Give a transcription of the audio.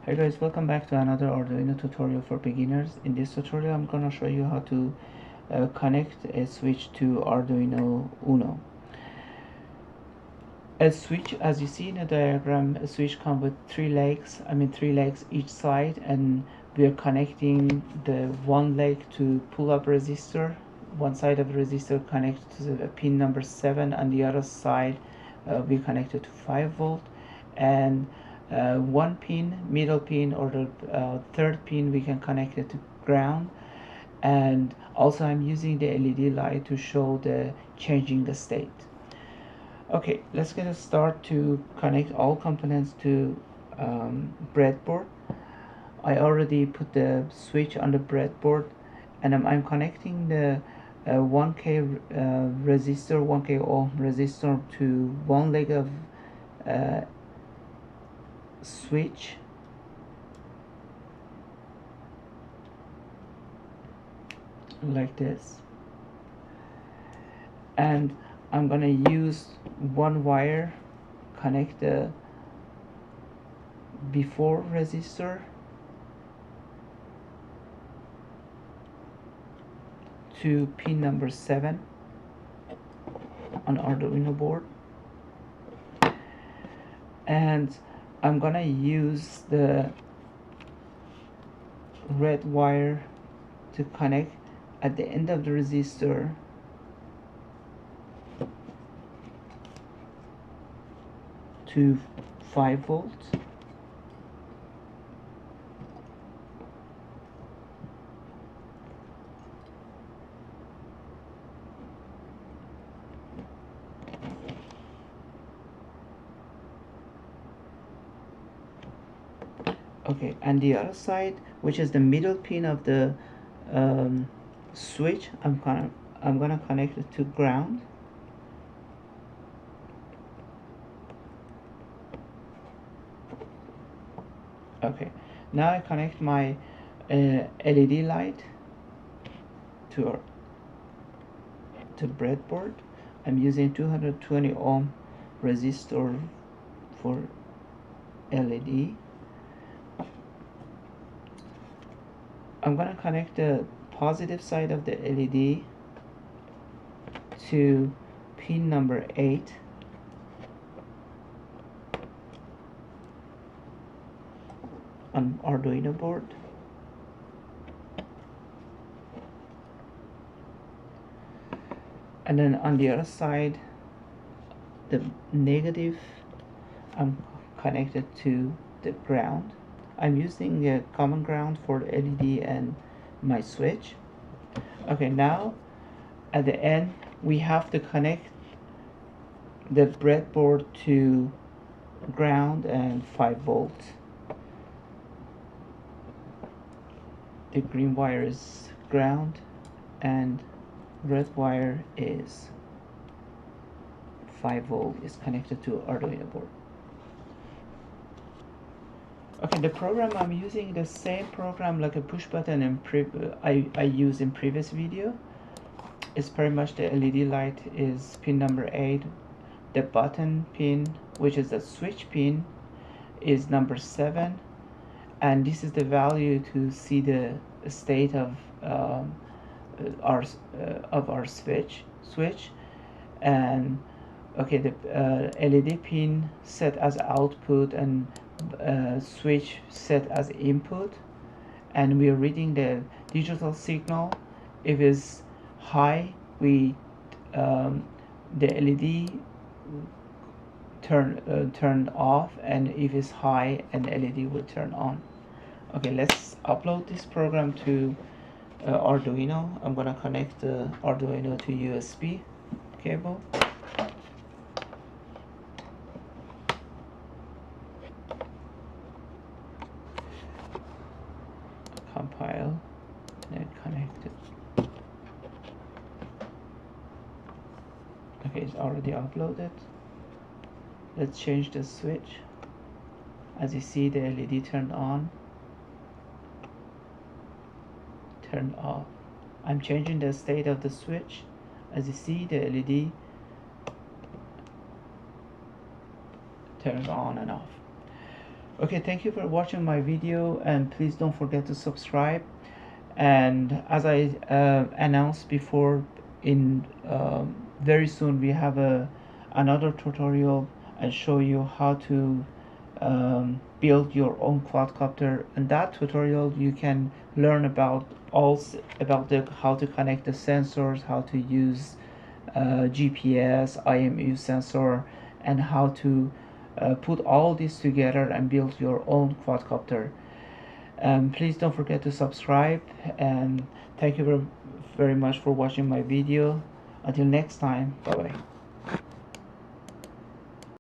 Hi guys, welcome back to another Arduino tutorial for beginners. In this tutorial I'm gonna show you how to connect a switch to Arduino Uno. A switch, as you see in the diagram, a switch comes with three legs each side, and we are connecting the one leg to pull up resistor. One side of the resistor connected to the pin number 7, and the other side we connected to 5 volt, and one pin, middle pin, or the third pin, we can connect it to ground. And also I'm using the LED light to show the changing the state. Okay, let's get a start to connect all components to breadboard. I already put the switch on the breadboard, and I'm connecting the 1K resistor, 1K ohm resistor to one leg of switch, like this, and I'm gonna use one wire, connect the before resistor to pin number 7 on Arduino board, and I'm gonna use the red wire to connect at the end of the resistor to 5 volts. Okay, and the other side, which is the middle pin of the switch, I'm gonna connect it to ground. Okay, now I connect my LED light to breadboard. I'm using 220 ohm resistor for LED. I'm gonna connect the positive side of the LED to pin number 8, on Arduino board, and then on the other side, the negative, I'm connected to the ground. I'm using a common ground for the LED and my switch. Okay, now at the end we have to connect the breadboard to ground and 5 volts. The green wire is ground and red wire is 5 volt, is connected to Arduino board. Okay, the program I'm using, the same program like a push button I used in previous video. It's pretty much the LED light is pin number 8, the button pin, which is the switch pin, is number 7, and this is the value to see the state of our switch. And okay, the LED pin set as output and switch set as input, and we are reading the digital signal. If it's high, we the LED turn off, and if it's high, an LED will turn on. Okay, let's upload this program to Arduino. I'm gonna connect the Arduino to USB cable. Compile and connect it. Okay, it's already uploaded. Let's change the switch. As you see, the LED turned on, turned off. I'm changing the state of the switch. As you see, the LED turns on and off. Okay, thank you for watching my video, and please don't forget to subscribe. And as I announced before, in very soon we have another tutorial and show you how to build your own quadcopter. In that tutorial you can learn about about how to connect the sensors, how to use GPS, IMU sensor, and how to put all this together and build your own quadcopter. Please don't forget to subscribe, and thank you very much for watching my video. Until next time, bye bye.